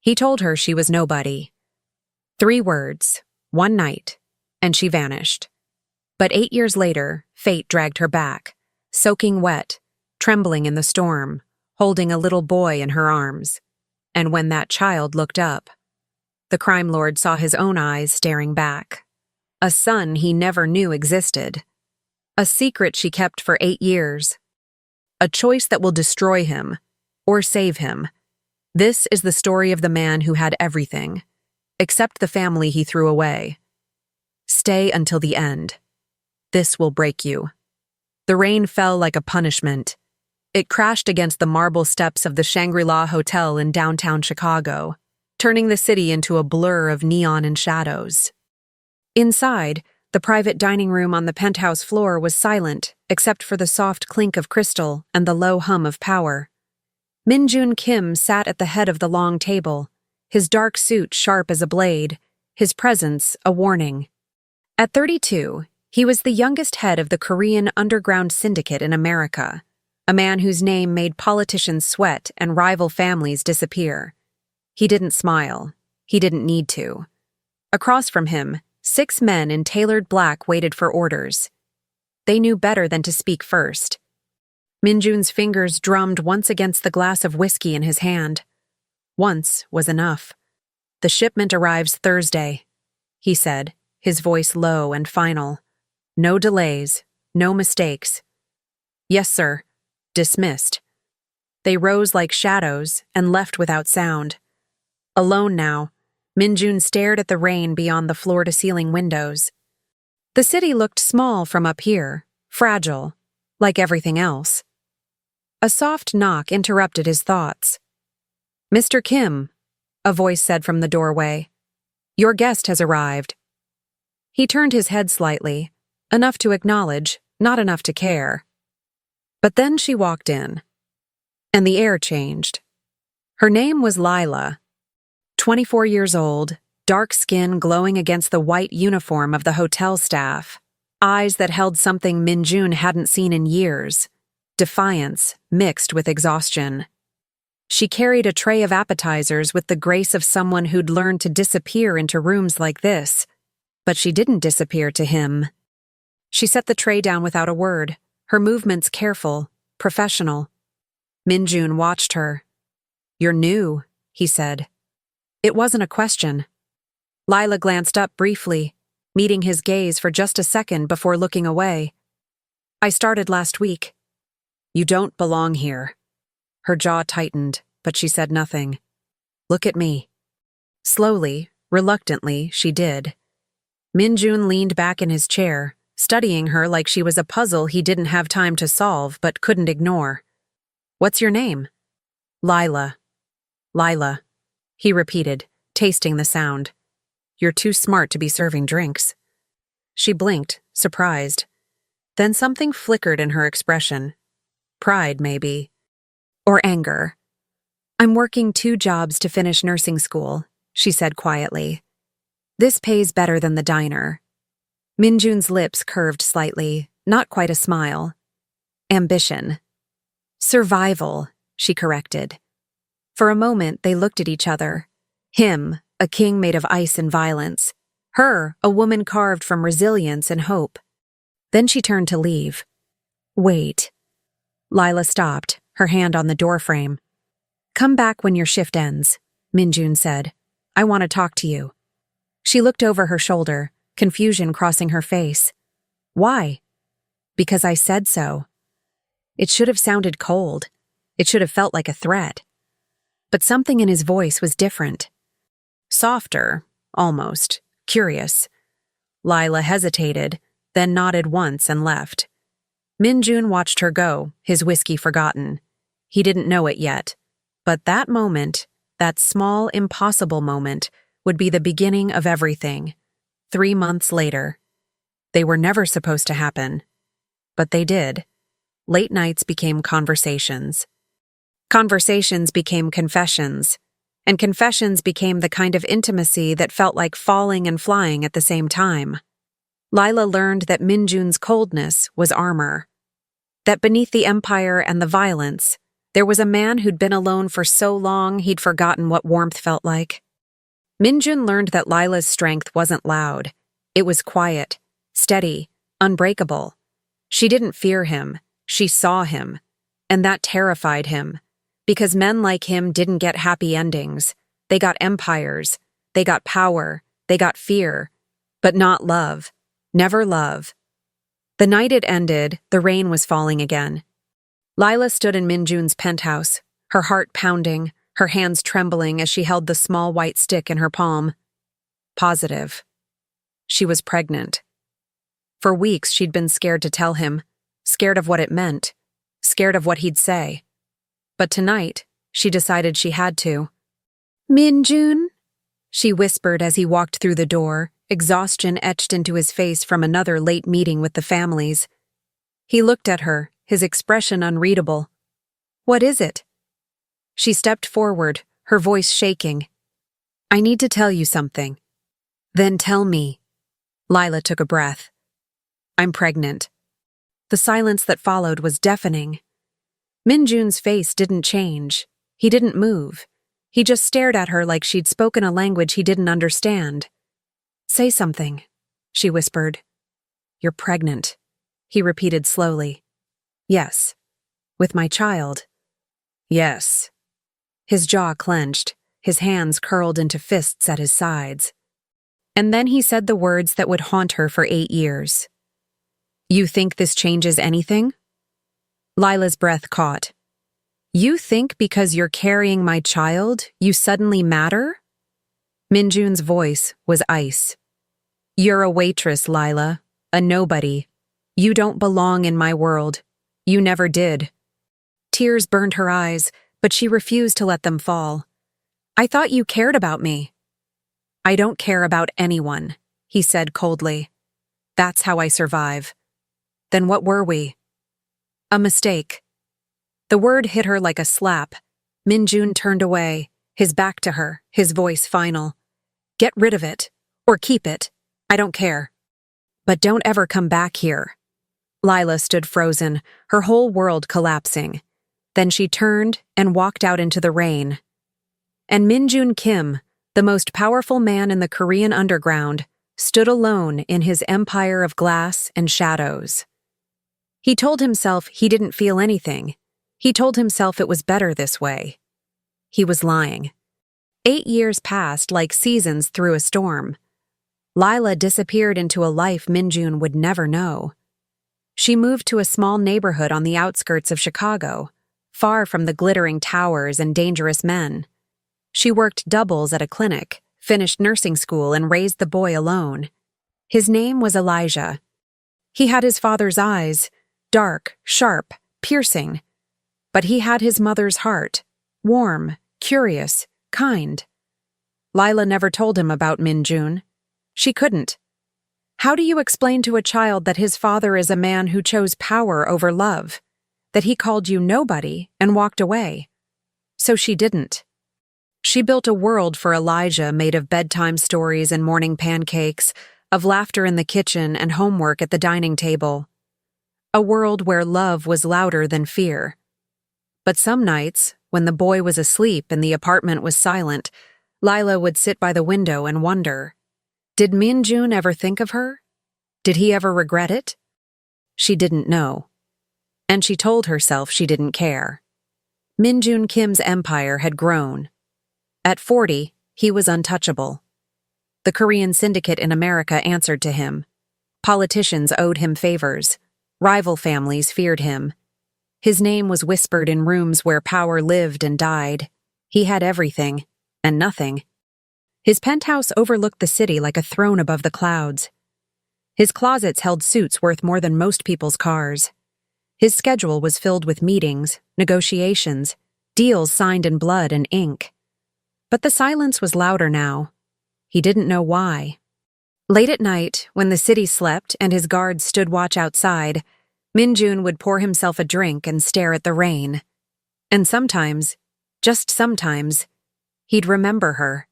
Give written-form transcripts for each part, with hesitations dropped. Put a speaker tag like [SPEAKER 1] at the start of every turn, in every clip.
[SPEAKER 1] He told her she was nobody. 3 words, one night, and she vanished. But 8 years later, fate dragged her back, soaking wet, trembling in the storm, holding a little boy in her arms. And when that child looked up, the crime lord saw his own eyes staring back. A son he never knew existed. A secret she kept for 8 years. A choice that will destroy him, or save him. This is the story of the man who had everything, except the family he threw away. Stay until the end. This will break you. The rain fell like a punishment. It crashed against the marble steps of the Shangri-La Hotel in downtown Chicago, turning the city into a blur of neon and shadows. Inside, the private dining room on the penthouse floor was silent, except for the soft clink of crystal and the low hum of power. Min-Jun Kim sat at the head of the long table, his dark suit sharp as a blade, his presence a warning. At 32, he was the youngest head of the Korean underground syndicate in America, a man whose name made politicians sweat and rival families disappear. He didn't smile. He didn't need to. Across from him, 6 men in tailored black waited for orders. They knew better than to speak first. Min-Jun's fingers drummed once against the glass of whiskey in his hand. Once was enough. "The shipment arrives Thursday," he said, his voice low and final. "No delays, no mistakes." "Yes, sir." Dismissed. They rose like shadows and left without sound. Alone now, Min-Jun stared at the rain beyond the floor-to-ceiling windows. The city looked small from up here, fragile, like everything else. A soft knock interrupted his thoughts. "Mr. Kim," a voice said from the doorway. "Your guest has arrived." He turned his head slightly, enough to acknowledge, not enough to care. But then she walked in, and the air changed. Her name was Lila. 24 years old, dark skin glowing against the white uniform of the hotel staff, eyes that held something Min-Jun hadn't seen in years, defiance mixed with exhaustion. She carried a tray of appetizers with the grace of someone who'd learned to disappear into rooms like this, but she didn't disappear to him. She set the tray down without a word, her movements careful, professional. Min-Jun watched her. "You're new," he said. It wasn't a question. Lila glanced up briefly, meeting his gaze for just a second before looking away. "I started last week." "You don't belong here." Her jaw tightened, but she said nothing. "Look at me." Slowly, reluctantly, she did. Min-Jun leaned back in his chair, studying her like she was a puzzle he didn't have time to solve but couldn't ignore. "What's your name?" "Lila." "Lila," he repeated, tasting the sound. "You're too smart to be serving drinks." She blinked, surprised. Then something flickered in her expression. Pride, maybe. Or anger. "I'm working 2 jobs to finish nursing school," she said quietly. "This pays better than the diner." Min-Jun's lips curved slightly, not quite a smile. "Ambition." "Survival," she corrected. For a moment, they looked at each other. Him, a king made of ice and violence. Her, a woman carved from resilience and hope. Then she turned to leave. "Wait." Lila stopped, her hand on the doorframe. "Come back when your shift ends," Min-Jun said. "I want to talk to you." She looked over her shoulder, confusion crossing her face. "Why?" "Because I said so." It should have sounded cold. It should have felt like a threat. But something in his voice was different. Softer, almost, curious. Lila hesitated, then nodded once and left. Min-Jun watched her go, his whiskey forgotten. He didn't know it yet. But that moment, that small, impossible moment, would be the beginning of everything. 3 months later. They were never supposed to happen. But they did. Late nights became conversations. Conversations became confessions. And confessions became the kind of intimacy that felt like falling and flying at the same time. Lila learned that Min-Jun's coldness was armor. That beneath the empire and the violence, There was a man who'd been alone for so long he'd forgotten what warmth felt like. Minjun learned that Lila's strength wasn't loud. It was quiet, steady, unbreakable. She didn't fear him, she saw him. And that terrified him. Because men like him didn't get happy endings. They got empires, they got power, they got fear. But not love. Never love. The night it ended, the rain was falling again. Lila stood in Minjun's penthouse, her heart pounding, her hands trembling as she held the small white stick in her palm. Positive. She was pregnant. For weeks she'd been scared to tell him, scared of what it meant, scared of what he'd say. But tonight, she decided she had to. "Minjun?" she whispered as he walked through the door, exhaustion etched into his face from another late meeting with the families. He looked at her, his expression unreadable. "What is it?" She stepped forward, her voice shaking. "I need to tell you something." "Then tell me." Lila took a breath. "I'm pregnant." The silence that followed was deafening. Minjun's face didn't change. He didn't move. He just stared at her like she'd spoken a language he didn't understand. "Say something," she whispered. "You're pregnant," he repeated slowly. "Yes. With my child." "Yes." His jaw clenched, his hands curled into fists at his sides. And then he said the words that would haunt her for 8 years. "You think this changes anything?" Lila's breath caught. "You think because you're carrying my child, you suddenly matter?" Minjun's voice was ice. "You're a waitress, Lila, a nobody. You don't belong in my world. You never did." Tears burned her eyes, but she refused to let them fall. "I thought you cared about me." "I don't care about anyone," he said coldly. "That's how I survive." "Then what were we?" "A mistake." The word hit her like a slap. Minjun turned away, his back to her, his voice final. "Get rid of it. Or keep it. I don't care. But don't ever come back here." Lila stood frozen, her whole world collapsing. Then she turned and walked out into the rain. And Minjun Kim, the most powerful man in the Korean underground, stood alone in his empire of glass and shadows. He told himself he didn't feel anything. He told himself it was better this way. He was lying. 8 years passed like seasons through a storm. Lila disappeared into a life Minjun would never know. She moved to a small neighborhood on the outskirts of Chicago, far from the glittering towers and dangerous men. She worked doubles at a clinic, finished nursing school, and raised the boy alone. His name was Elijah. He had his father's eyes, dark, sharp, piercing. But he had his mother's heart, warm, curious, kind. Lila never told him about Minjun. She couldn't. How do you explain to a child that his father is a man who chose power over love? That he called you nobody and walked away? So she didn't. She built a world for Elijah made of bedtime stories and morning pancakes, of laughter in the kitchen and homework at the dining table. A world where love was louder than fear. But some nights, when the boy was asleep and the apartment was silent, Lila would sit by the window and wonder, did Minjun ever think of her? Did he ever regret it? She didn't know. And she told herself she didn't care. Minjun Kim's empire had grown. At 40, he was untouchable. The Korean syndicate in America answered to him. Politicians owed him favors. Rival families feared him. His name was whispered in rooms where power lived and died. He had everything, and nothing. His penthouse overlooked the city like a throne above the clouds. His closets held suits worth more than most people's cars. His schedule was filled with meetings, negotiations, deals signed in blood and ink. But the silence was louder now. He didn't know why. Late at night, when the city slept and his guards stood watch outside, Minjun would pour himself a drink and stare at the rain. And sometimes, just sometimes, he'd remember her.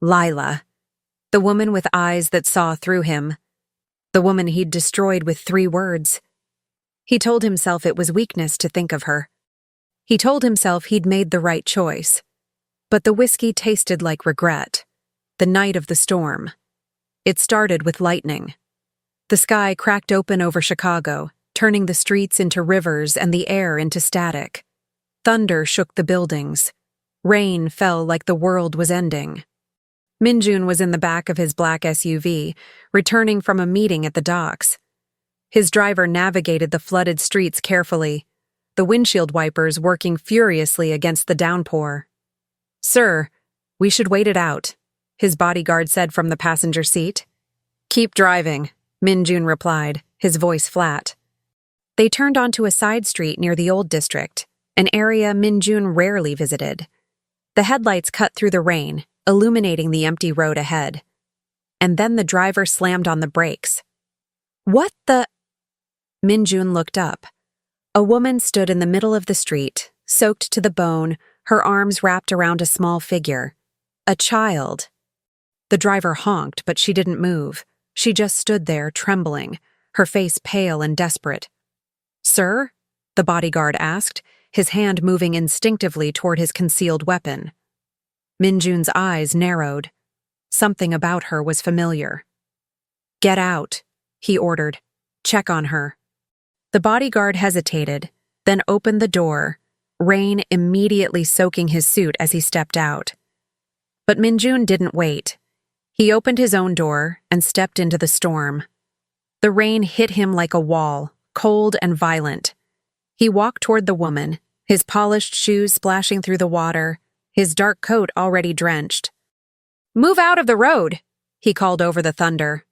[SPEAKER 1] Lila, the woman with eyes that saw through him, the woman he'd destroyed with 3 words. He told himself it was weakness to think of her. He told himself he'd made the right choice. But the whiskey tasted like regret. The night of the storm. It started with lightning. The sky cracked open over Chicago, turning the streets into rivers and the air into static. Thunder shook the buildings. Rain fell like the world was ending. Minjun was in the back of his black SUV, returning from a meeting at the docks. His driver navigated the flooded streets carefully, the windshield wipers working furiously against the downpour. "Sir, we should wait it out," his bodyguard said from the passenger seat. "Keep driving," Minjun replied, his voice flat. They turned onto a side street near the Old District, an area Minjun rarely visited. The headlights cut through the rain, illuminating the empty road ahead. And then the driver slammed on the brakes. "What the—" Minjun looked up. A woman stood in the middle of the street, soaked to the bone, her arms wrapped around a small figure. A child. The driver honked, but she didn't move. She just stood there, trembling, her face pale and desperate. "Sir?" the bodyguard asked, his hand moving instinctively toward his concealed weapon. Minjun's eyes narrowed. Something about her was familiar. "Get out," he ordered. "Check on her." The bodyguard hesitated, then opened the door, rain immediately soaking his suit as he stepped out. But Minjun didn't wait. He opened his own door and stepped into the storm. The rain hit him like a wall, cold and violent. He walked toward the woman, his polished shoes splashing through the water, his dark coat already drenched. "Move out of the road," he called over the thunder.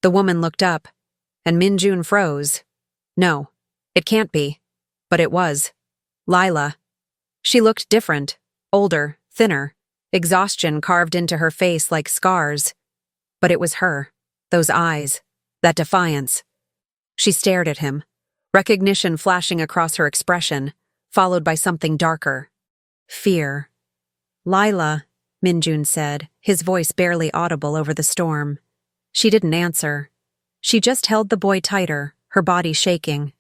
[SPEAKER 1] The woman looked up, and Minjun froze. No, it can't be. But it was. Lila. She looked different, older, thinner, exhaustion carved into her face like scars. But it was her, those eyes, that defiance. She stared at him, recognition flashing across her expression, followed by something darker. Fear. "Lila," Minjun said, his voice barely audible over the storm. She didn't answer. She just held the boy tighter, her body shaking.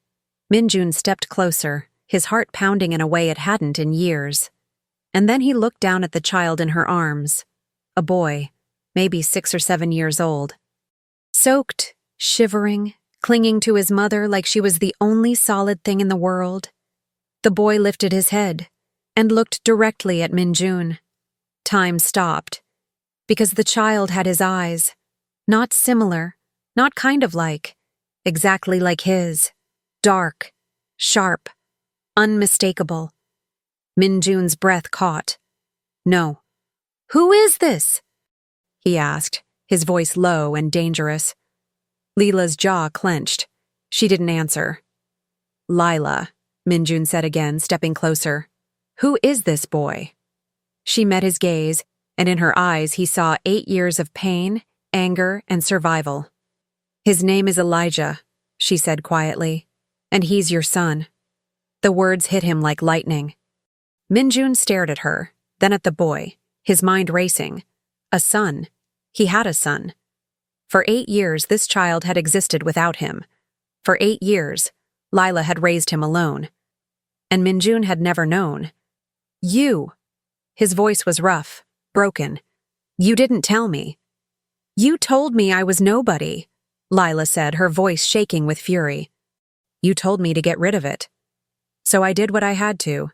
[SPEAKER 1] Minjun stepped closer, his heart pounding in a way it hadn't in years. And then he looked down at the child in her arms. A boy, maybe 6 or 7 years old. Soaked, shivering, clinging to his mother like she was the only solid thing in the world. The boy lifted his head and looked directly at Minjun. Time stopped, because the child had his eyes, not similar, not kind of like, exactly like his, dark, sharp, unmistakable. Minjun's breath caught. "No." "Who is this?" he asked, his voice low and dangerous. Lila's jaw clenched. She didn't answer. "Lila," Minjun said again, stepping closer. "Who is this boy?" She met his gaze, and in her eyes he saw 8 years of pain, anger, and survival. "His name is Elijah," she said quietly, "and he's your son." The words hit him like lightning. Minjun stared at her, then at the boy, his mind racing. A son. He had a son. For 8 years, this child had existed without him. For 8 years, Lila had raised him alone. And Minjun had never known. "You." His voice was rough, broken. "You didn't tell me." "You told me I was nobody," Lila said, her voice shaking with fury. "You told me to get rid of it. So I did what I had to.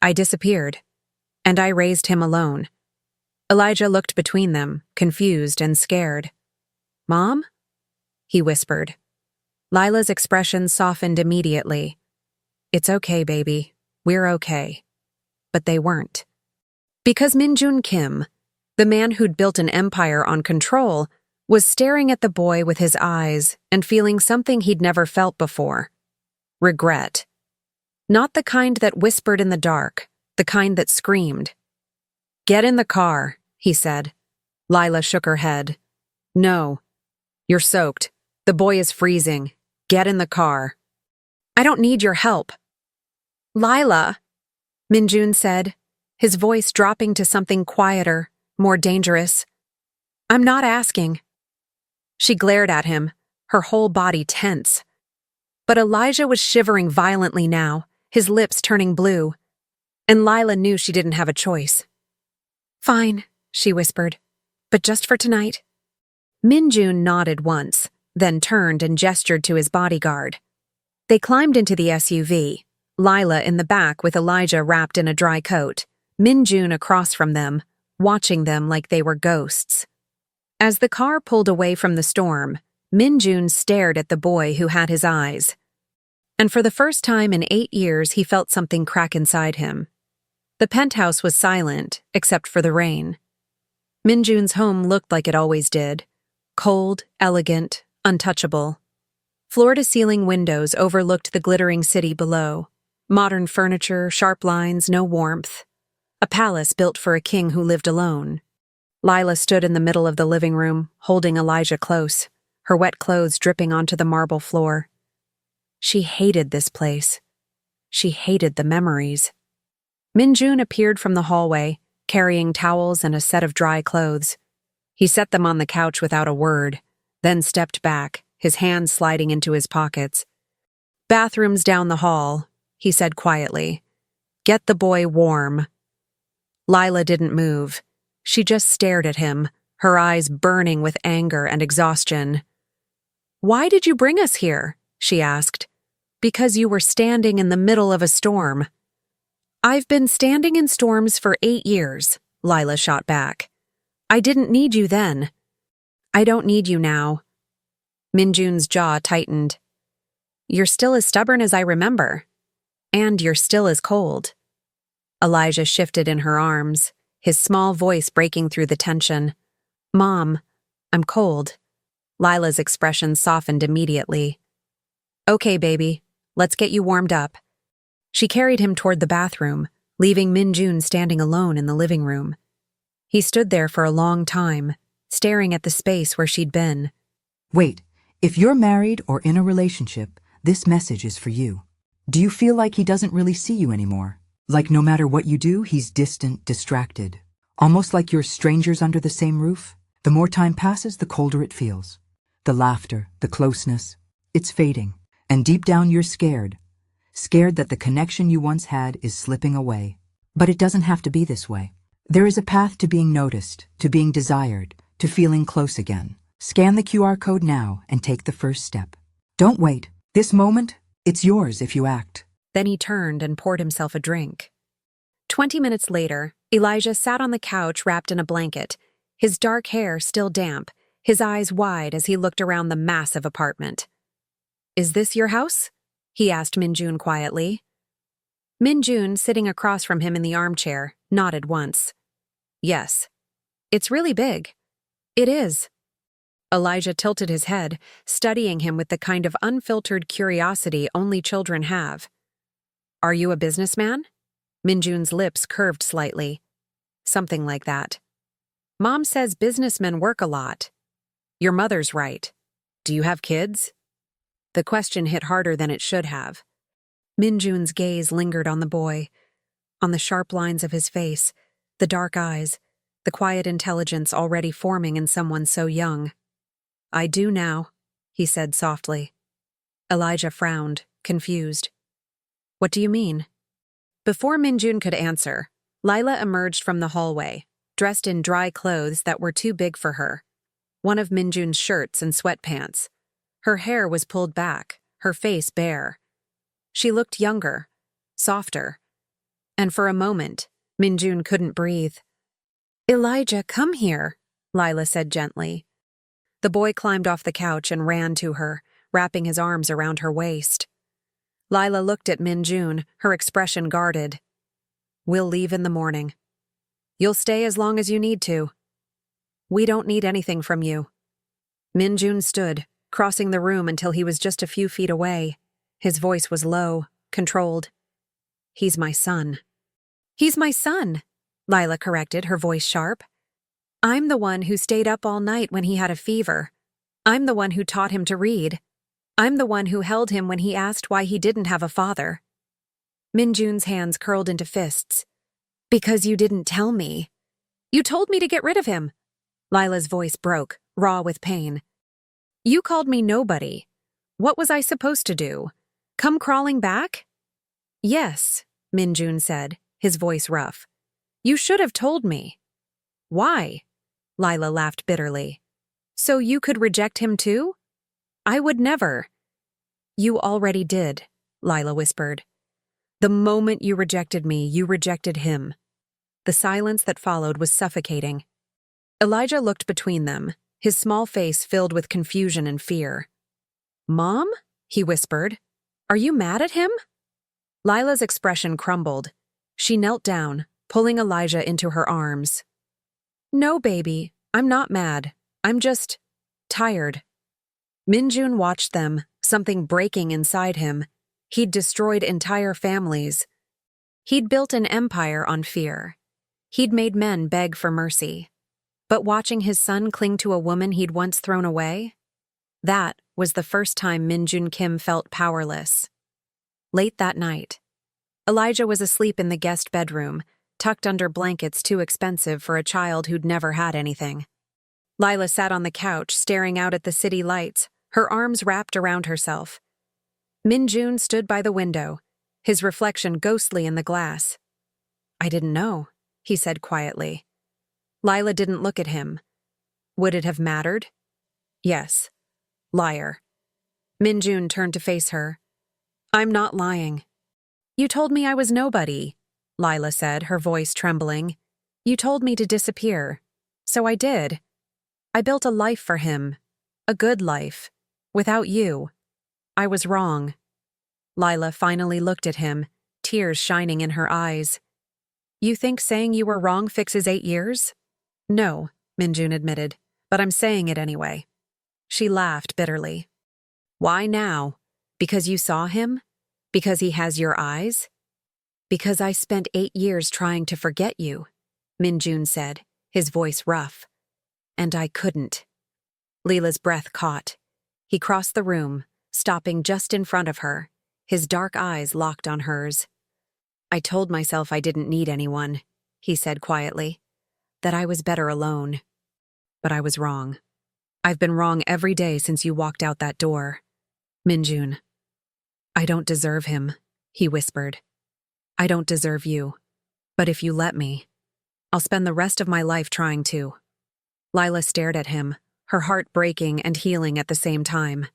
[SPEAKER 1] I disappeared. And I raised him alone." Elijah looked between them, confused and scared. "Mom?" he whispered. Lila's expression softened immediately. "It's okay, baby. We're okay." But they weren't. Because Minjun Kim, the man who'd built an empire on control, was staring at the boy with his eyes and feeling something he'd never felt before. Regret. Not the kind that whispered in the dark, the kind that screamed. "Get in the car," he said. Lila shook her head. "No. You're soaked. The boy is freezing. Get in the car." "I don't need your help." "Lila," Minjun said, his voice dropping to something quieter, more dangerous. "I'm not asking." She glared at him, her whole body tense. But Elijah was shivering violently now, his lips turning blue, and Lila knew she didn't have a choice. "Fine," she whispered, "but just for tonight." Minjun nodded once, then turned and gestured to his bodyguard. They climbed into the SUV, Lila in the back with Elijah wrapped in a dry coat, Minjun across from them, watching them like they were ghosts. As the car pulled away from the storm, Minjun stared at the boy who had his eyes. And for the first time in 8 years, he felt something crack inside him. The penthouse was silent, except for the rain. Minjun's home looked like it always did. Cold, elegant, untouchable. Floor-to-ceiling windows overlooked the glittering city below. Modern furniture, sharp lines, no warmth. A palace built for a king who lived alone. Lila stood in the middle of the living room, holding Elijah close, her wet clothes dripping onto the marble floor. She hated this place. She hated the memories. Minjun appeared from the hallway, carrying towels and a set of dry clothes. He set them on the couch without a word, then stepped back, his hands sliding into his pockets. "Bathrooms down the hall," he said quietly. "Get the boy warm." Lila didn't move. She just stared at him, her eyes burning with anger and exhaustion. "Why did you bring us here?" she asked. "Because you were standing in the middle of a storm." "I've been standing in storms for 8 years, Lila shot back. "I didn't need you then. I don't need you now." Minjun's jaw tightened. "You're still as stubborn as I remember. And you're still as cold." Elijah shifted in her arms, his small voice breaking through the tension. "Mom, I'm cold." Lila's expression softened immediately. "Okay, baby, let's get you warmed up." She carried him toward the bathroom, leaving Minjun standing alone in the living room. He stood there for a long time, staring at the space where she'd been.
[SPEAKER 2] Wait, if you're married or in a relationship, this message is for you. Do you feel like he doesn't really see you anymore? Like no matter what you do, he's distant, distracted. Almost like you're strangers under the same roof? The more time passes, the colder it feels. The laughter, the closeness, it's fading. And deep down you're scared. Scared that the connection you once had is slipping away. But it doesn't have to be this way. There is a path to being noticed, to being desired, to feeling close again. Scan the QR code now and take the first step. Don't wait. This moment, it's yours if you act.
[SPEAKER 1] Then he turned and poured himself a drink. 20 minutes later, Elijah sat on the couch wrapped in a blanket, his dark hair still damp, his eyes wide as he looked around the massive apartment. "Is this your house?" he asked Minjun quietly. Minjun, sitting across from him in the armchair, nodded once. "Yes. It's really big." "It is." Elijah tilted his head, studying him with the kind of unfiltered curiosity only children have. "Are you a businessman?" Minjun's lips curved slightly. "Something like that." "Mom says businessmen work a lot." "Your mother's right. Do you have kids?" The question hit harder than it should have. Minjun's gaze lingered on the boy, on the sharp lines of his face, the dark eyes, the quiet intelligence already forming in someone so young. "I do now," he said softly. Elijah frowned, confused. "What do you mean?" Before Minjun could answer, Lila emerged from the hallway, dressed in dry clothes that were too big for her. One of Minjun's shirts and sweatpants. Her hair was pulled back, her face bare. She looked younger, softer. And for a moment, Minjun couldn't breathe. "Elijah, come here," Lila said gently. The boy climbed off the couch and ran to her, wrapping his arms around her waist. Lila looked at Minjun, her expression guarded. "We'll leave in the morning. You'll stay as long as you need to. We don't need anything from you." Minjun stood, crossing the room until he was just a few feet away. His voice was low, controlled. "He's my son." "He's my son," Lila corrected, her voice sharp. "I'm the one who stayed up all night when he had a fever. I'm the one who taught him to read. I'm the one who held him when he asked why he didn't have a father." Minjun's hands curled into fists. "Because you didn't tell me. You told me to get rid of him." Lila's voice broke, raw with pain. "You called me nobody. What was I supposed to do? Come crawling back?" Yes, Minjun said, his voice rough. You should have told me. Why? Lila laughed bitterly. So you could reject him too? I would never. You already did, Lila whispered. The moment you rejected me, you rejected him. The silence that followed was suffocating. Elijah looked between them, his small face filled with confusion and fear. Mom? He whispered. Are you mad at him? Lila's expression crumbled. She knelt down, pulling Elijah into her arms. No, baby, I'm not mad. I'm just tired. Minjun watched them, something breaking inside him. He'd destroyed entire families. He'd built an empire on fear. He'd made men beg for mercy. But watching his son cling to a woman he'd once thrown away? That was the first time Minjun Kim felt powerless. Late that night, Elijah was asleep in the guest bedroom, tucked under blankets too expensive for a child who'd never had anything. Lila sat on the couch, staring out at the city lights, her arms wrapped around herself. Minjun stood by the window, his reflection ghostly in the glass. I didn't know, he said quietly. Lila didn't look at him. Would it have mattered? Yes. Liar. Minjun turned to face her. I'm not lying. You told me I was nobody, Lila said, her voice trembling. You told me to disappear. So I did. I built a life for him. A good life. Without you. I was wrong. Lila finally looked at him, tears shining in her eyes. You think saying you were wrong fixes 8 years? No, Minjun admitted, but I'm saying it anyway. She laughed bitterly. Why now? Because you saw him? Because he has your eyes? Because I spent 8 years trying to forget you, Minjun said, his voice rough. And I couldn't. Lila's breath caught. He crossed the room, stopping just in front of her, his dark eyes locked on hers. I told myself I didn't need anyone, he said quietly, that I was better alone. But I was wrong. I've been wrong every day since you walked out that door. Minjun. I don't deserve him, he whispered. I don't deserve you. But if you let me, I'll spend the rest of my life trying to. Lila stared at him, her heart breaking and healing at the same time.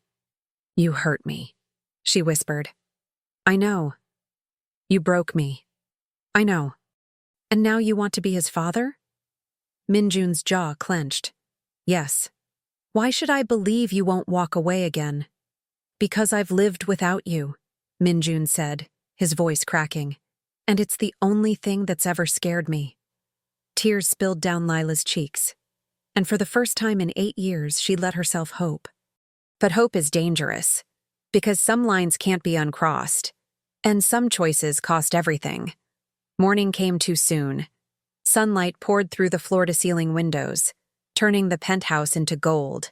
[SPEAKER 1] You hurt me, she whispered. I know. You broke me. I know. And now you want to be his father? Minjun's jaw clenched. Yes. Why should I believe you won't walk away again? Because I've lived without you, Minjun said, his voice cracking. And it's the only thing that's ever scared me. Tears spilled down Lila's cheeks. And for the first time in 8 years, she let herself hope. But hope is dangerous, because some lines can't be uncrossed, and some choices cost everything. Morning came too soon. Sunlight poured through the floor-to-ceiling windows, turning the penthouse into gold.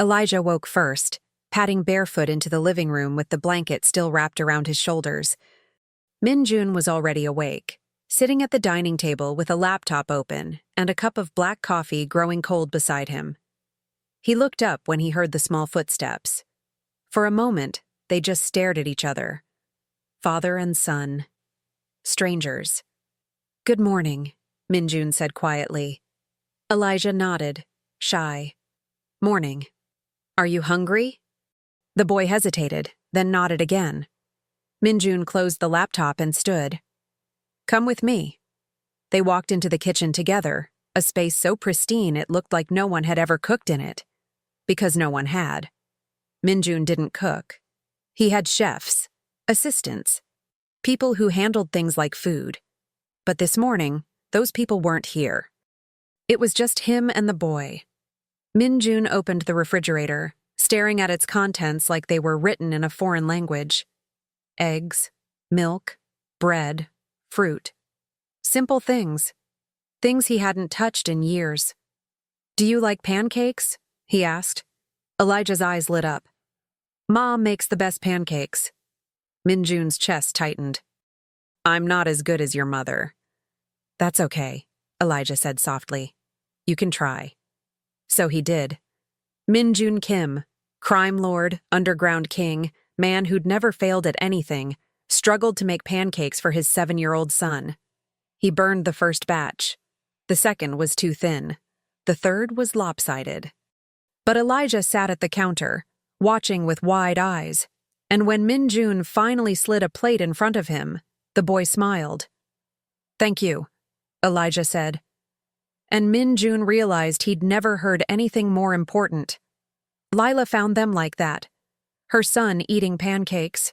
[SPEAKER 1] Elijah woke first, padding barefoot into the living room with the blanket still wrapped around his shoulders. Minjun was already awake, sitting at the dining table with a laptop open and a cup of black coffee growing cold beside him. He looked up when he heard the small footsteps. For a moment, they just stared at each other. Father and son. Strangers. Good morning, Minjun said quietly. Elijah nodded, shy. Morning. Are you hungry? The boy hesitated, then nodded again. Minjun closed the laptop and stood. Come with me. They walked into the kitchen together, a space so pristine it looked like no one had ever cooked in it. Because no one had. Minjun didn't cook. He had chefs, assistants, people who handled things like food. But this morning, those people weren't here. It was just him and the boy. Minjun opened the refrigerator, staring at its contents like they were written in a foreign language. Eggs, milk, bread, fruit. Simple things. Things he hadn't touched in years. Do you like pancakes? He asked. Elijah's eyes lit up. Mom makes the best pancakes. Minjun's chest tightened. I'm not as good as your mother. That's okay, Elijah said softly. You can try. So he did. Minjun Kim, crime lord, underground king, man who'd never failed at anything, struggled to make pancakes for his 7-year-old son. He burned the first batch. The second was too thin. The third was lopsided. But Elijah sat at the counter, watching with wide eyes, and when Min-jun finally slid a plate in front of him, the boy smiled. "Thank you," Elijah said. And Min-jun realized he'd never heard anything more important. Lila found them like that. Her son eating pancakes.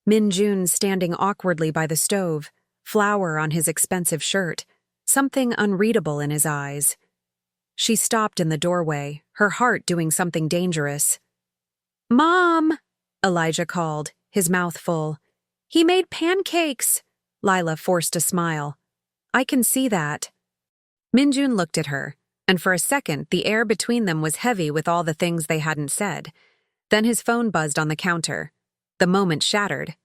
[SPEAKER 1] Min-jun standing awkwardly by the stove, flour on his expensive shirt, something unreadable in his eyes. She stopped in the doorway, her heart doing something dangerous. "Mom!" Elijah called, his mouth full. "He made pancakes!" Lila forced a smile. "I can see that." Min-jun looked at her, and for a second the air between them was heavy with all the things they hadn't said. Then his phone buzzed on the counter. The moment shattered.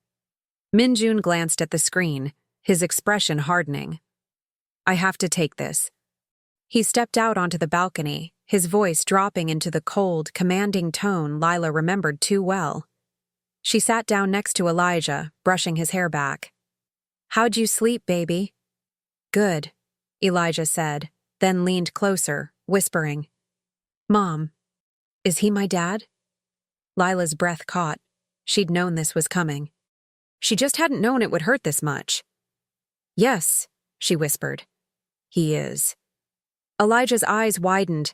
[SPEAKER 1] Min-jun glanced at the screen, his expression hardening. "I have to take this." He stepped out onto the balcony, his voice dropping into the cold, commanding tone Lila remembered too well. She sat down next to Elijah, brushing his hair back. "How'd you sleep, baby?" "Good," Elijah said, then leaned closer, whispering, "Mom, is he my dad?" Lila's breath caught. She'd known this was coming. She just hadn't known it would hurt this much. "Yes," she whispered. "He is." Elijah's eyes widened.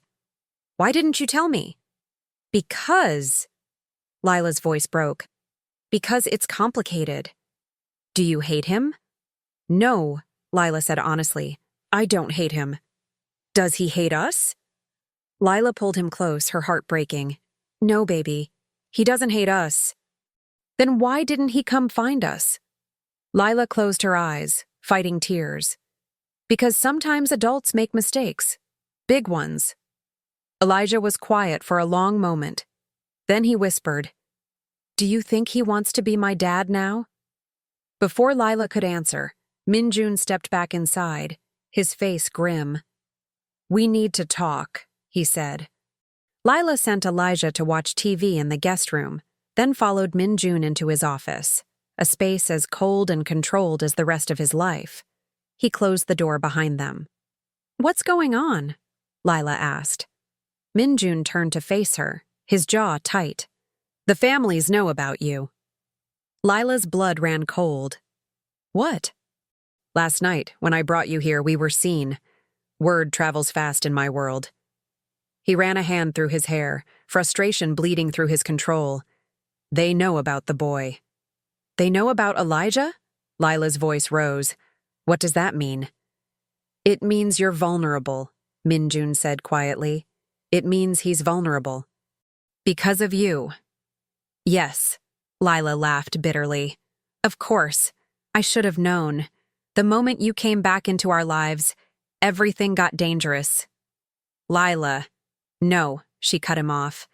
[SPEAKER 1] "Why didn't you tell me?" "Because," Lila's voice broke, "because it's complicated." "Do you hate him?" "No," Lila said honestly. "I don't hate him." "Does he hate us?" Lila pulled him close, her heart breaking. "No, baby. He doesn't hate us." "Then why didn't he come find us?" Lila closed her eyes, fighting tears. "Because sometimes adults make mistakes. Big ones." Elijah was quiet for a long moment. Then he whispered, "Do you think he wants to be my dad now?" Before Lila could answer, Min-jun stepped back inside, his face grim. "We need to talk," he said. Lila sent Elijah to watch TV in the guest room, then followed Min-jun into his office, a space as cold and controlled as the rest of his life. He closed the door behind them. "What's going on?" Lila asked. Min-jun turned to face her, his jaw tight. "The families know about you." Lila's blood ran cold. "What?" "Last night, when I brought you here, we were seen. Word travels fast in my world." He ran a hand through his hair, frustration bleeding through his control. "They know about the boy." "They know about Elijah?" Lila's voice rose. "What does that mean?" "It means you're vulnerable," Min-jun said quietly. "It means he's vulnerable. Because of you." "Yes," Lila laughed bitterly. "Of course. I should have known. The moment you came back into our lives, everything got dangerous." "Lila." "No," she cut him off.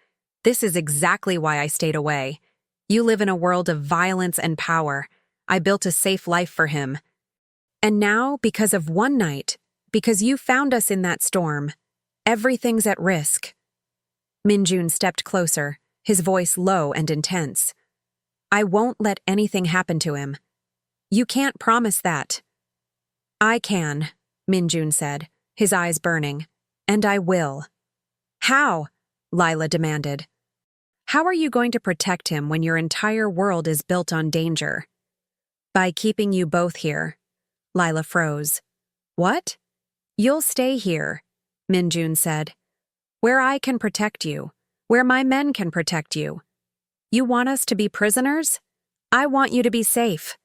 [SPEAKER 1] "This is exactly why I stayed away. You live in a world of violence and power. I built a safe life for him. And now, because of one night, because you found us in that storm, everything's at risk." Min-jun stepped closer, his voice low and intense. "I won't let anything happen to him." "You can't promise that." "I can," Min-jun said, his eyes burning. "And I will." "How?" Lila demanded. "How are you going to protect him when your entire world is built on danger?" "By keeping you both here." Lila froze. "What?" "You'll stay here," Min-jun said. "Where I can protect you, where my men can protect you. You want us to be prisoners? I want you to be safe."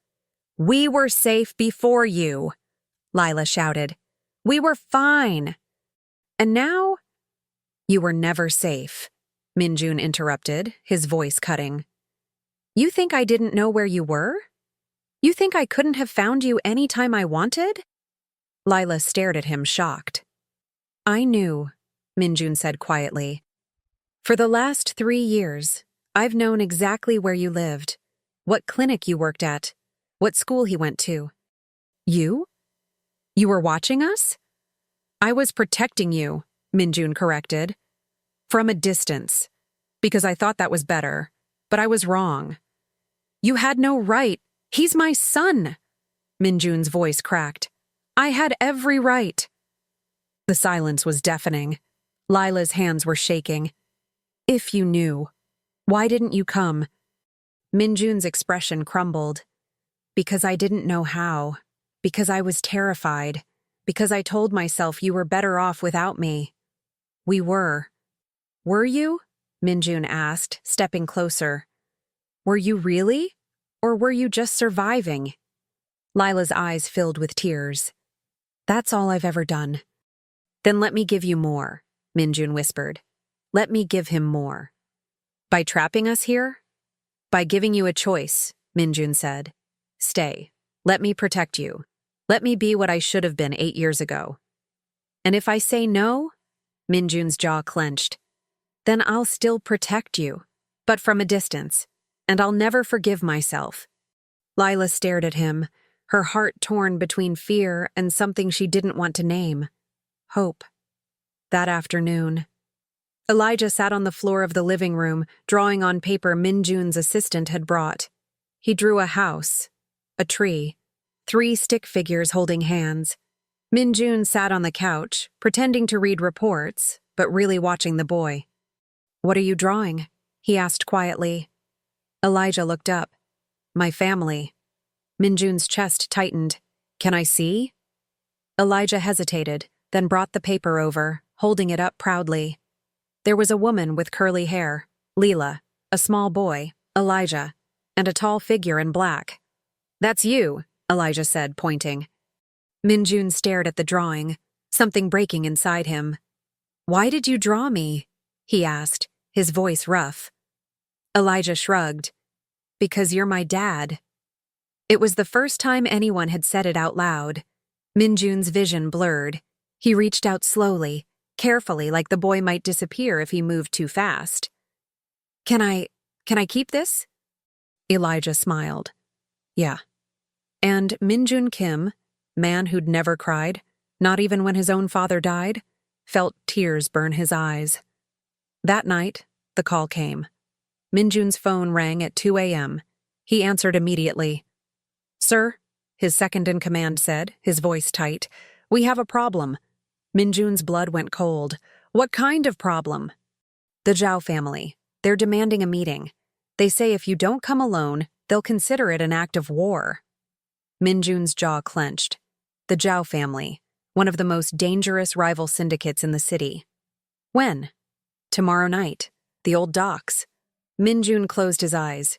[SPEAKER 1] "We were safe before you," Lila shouted. "We were fine. And now?" "You were never safe," Min-jun interrupted, his voice cutting. "You think I didn't know where you were? You think I couldn't have found you any time I wanted?" Lila stared at him, shocked. "I knew," Min-jun said quietly. "For the last 3 years, I've known exactly where you lived, what clinic you worked at, what school he went to." "You? You were watching us?" "I was protecting you," Min-jun corrected. "From a distance, because I thought that was better, but I was wrong. You had no right," He's my son, Minjun's voice cracked. I had every right. The silence was deafening. Lila's hands were shaking. If you knew, why didn't you come? Minjun's expression crumbled. Because I didn't know how. Because I was terrified. Because I told myself you were better off without me. We were. Were you? Minjun asked, stepping closer. Were you really? Or were you just surviving? Lila's eyes filled with tears. That's all I've ever done. Then let me give you more, Minjun whispered. Let me give him more. By trapping us here? By giving you a choice, Minjun said. Stay. Let me protect you. Let me be what I should have been 8 years ago. And if I say no, Minjun's jaw clenched, then I'll still protect you, but from a distance, and I'll never forgive myself. Lila stared at him, her heart torn between fear and something she didn't want to name. Hope. That afternoon, Elijah sat on the floor of the living room, drawing on paper Minjun's assistant had brought. He drew a house, a tree, 3 stick figures holding hands. Minjun sat on the couch, pretending to read reports, but really watching the boy. What are you drawing? He asked quietly. Elijah looked up. My family. Minjun's chest tightened. Can I see? Elijah hesitated, then brought the paper over, holding it up proudly. There was a woman with curly hair, Leela, a small boy, Elijah, and a tall figure in black. That's you, Elijah said, pointing. Minjun stared at the drawing, something breaking inside him. Why did you draw me? He asked, his voice rough. Elijah shrugged. Because you're my dad. It was the first time anyone had said it out loud. Minjun's vision blurred. He reached out slowly, carefully, like the boy might disappear if he moved too fast. Can I keep this? Elijah smiled. Yeah. And Minjun Kim, man who'd never cried, not even when his own father died, felt tears burn his eyes. That night, the call came. Minjun's phone rang at 2 a.m. He answered immediately. Sir, his second-in-command said, his voice tight, we have a problem. Minjun's blood went cold. What kind of problem? The Zhao family. They're demanding a meeting. They say if you don't come alone, they'll consider it an act of war. Minjun's jaw clenched. The Zhao family, one of the most dangerous rival syndicates in the city. When? Tomorrow night. The old docks. Minjun closed his eyes.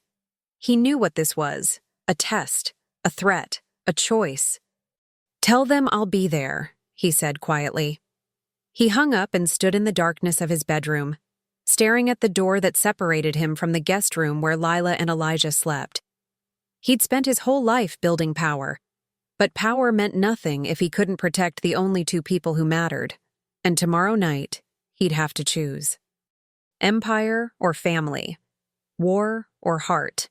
[SPEAKER 1] He knew what this was. A test. A threat. A choice. Tell them I'll be there, he said quietly. He hung up and stood in the darkness of his bedroom, staring at the door that separated him from the guest room where Lila and Elijah slept. He'd spent his whole life building power, but power meant nothing if he couldn't protect the only 2 people who mattered, and tomorrow night, he'd have to choose. Empire or family, war or heart.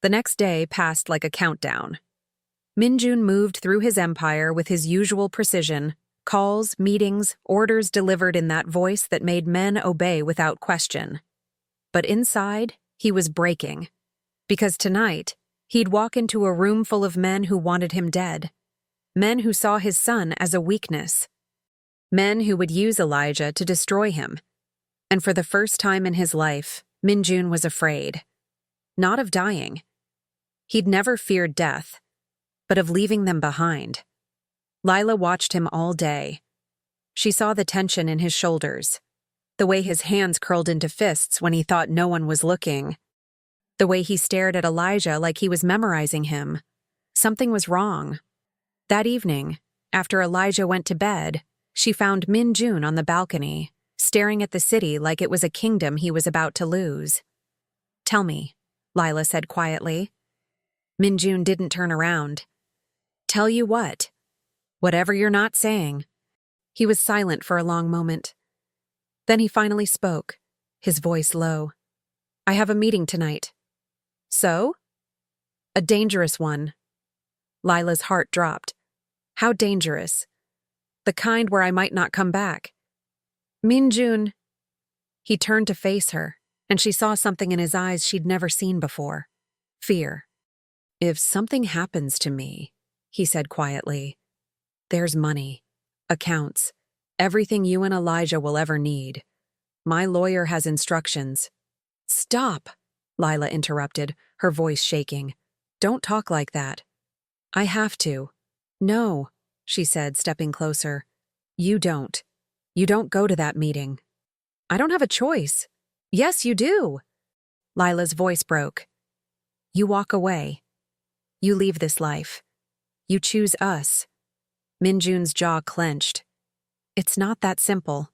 [SPEAKER 1] The next day passed like a countdown. Minjun moved through his empire with his usual precision, calls, meetings, orders delivered in that voice that made men obey without question. But inside, he was breaking. Because tonight, he'd walk into a room full of men who wanted him dead. Men who saw his son as a weakness. Men who would use Elijah to destroy him. And for the first time in his life, Minjun was afraid. Not of dying. He'd never feared death, but of leaving them behind. Lila watched him all day. She saw the tension in his shoulders, the way his hands curled into fists when he thought no one was looking, the way he stared at Elijah like he was memorizing him. Something was wrong. That evening, after Elijah went to bed, she found Minjun on the balcony, staring at the city like it was a kingdom he was about to lose. Tell me, Lila said quietly. Minjun didn't turn around. Tell you what? Whatever you're not saying. He was silent for a long moment. Then he finally spoke, his voice low. I have a meeting tonight. So? A dangerous one. Lila's heart dropped. How dangerous? The kind where I might not come back. Minjun. He turned to face her, and she saw something in his eyes she'd never seen before. Fear. If something happens to me, he said quietly, there's money, accounts, everything you and Elijah will ever need. My lawyer has instructions. Stop, Lila interrupted, her voice shaking. Don't talk like that. I have to. No, she said, stepping closer. You don't. You don't go to that meeting. I don't have a choice. Yes, you do. Lila's voice broke. You walk away. You leave this life. You choose us. Minjun's jaw clenched. It's not that simple.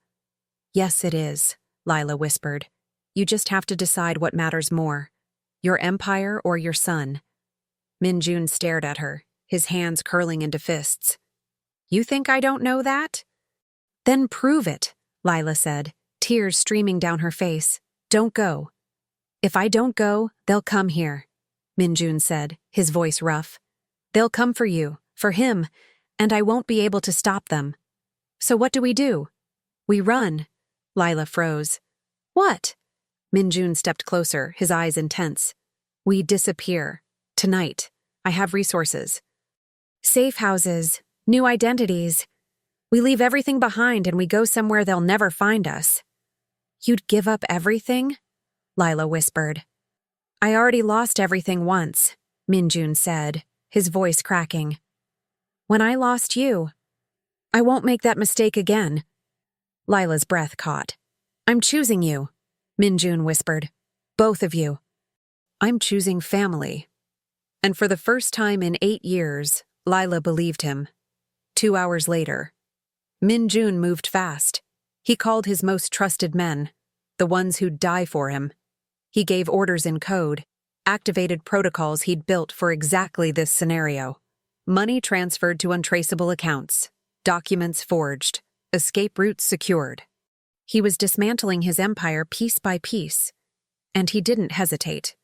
[SPEAKER 1] Yes, it is, Lila whispered. You just have to decide what matters more, your empire or your son. Minjun stared at her, his hands curling into fists. You think I don't know that? Then prove it, Lila said, tears streaming down her face. Don't go. If I don't go, they'll come here, Minjun said, his voice rough. They'll come for you, for him, and I won't be able to stop them. So what do? We run. Lila froze. What? Minjun stepped closer, his eyes intense. We disappear. Tonight. I have resources. Safe houses, new identities. We leave everything behind and we go somewhere they'll never find us. You'd give up everything? Lila whispered. I already lost everything once, Minjun said, his voice cracking. When I lost you, I won't make that mistake again. Lila's breath caught. I'm choosing you, Minjun whispered. Both of you. I'm choosing family. And for the first time in 8 years, Lila believed him. 2 hours later, Minjun moved fast. He called his most trusted men, the ones who'd die for him. He gave orders in code, activated protocols he'd built for exactly this scenario. Money transferred to untraceable accounts, documents forged, escape routes secured. He was dismantling his empire piece by piece, and he didn't hesitate.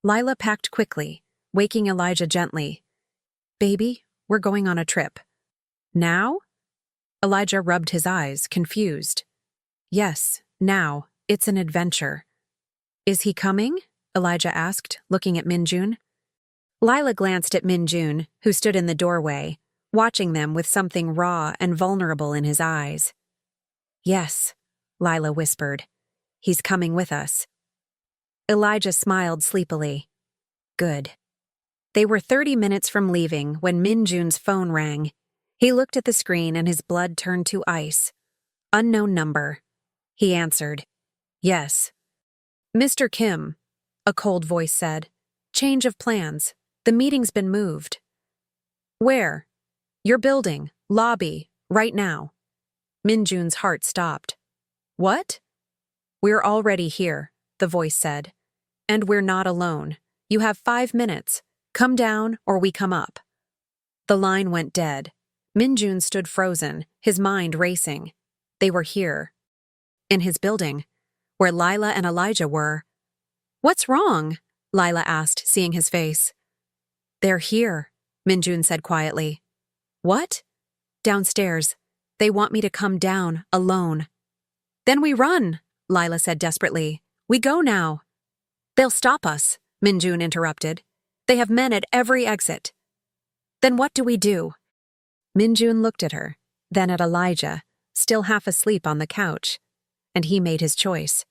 [SPEAKER 1] Lila packed quickly, waking Elijah gently. Baby, we're going on a trip. Now? Elijah rubbed his eyes, confused. Yes, now. It's an adventure. Is he coming? Elijah asked, looking at Minjun. Lila glanced at Minjun, who stood in the doorway, watching them with something raw and vulnerable in his eyes. Yes, Lila whispered. He's coming with us. Elijah smiled sleepily. Good. They were 30 minutes from leaving when Minjun's phone rang. He looked at the screen and his blood turned to ice. Unknown number. He answered. Yes. Mr. Kim, a cold voice said. Change of plans. The meeting's been moved. Where? Your building, lobby, right now. Minjun's heart stopped. What? We're already here, the voice said. And we're not alone. You have 5 minutes. Come down or we come up. The line went dead. Minjun stood frozen, his mind racing. They were here. In his building, where Lila and Elijah were. What's wrong? Lila asked, seeing his face. They're here, Minjun said quietly. What? Downstairs. They want me to come down, alone. Then we run, Lila said desperately. We go now. They'll stop us, Minjun interrupted. They have men at every exit. Then what do we do? Minjun looked at her, then at Elijah, still half asleep on the couch, and he made his choice.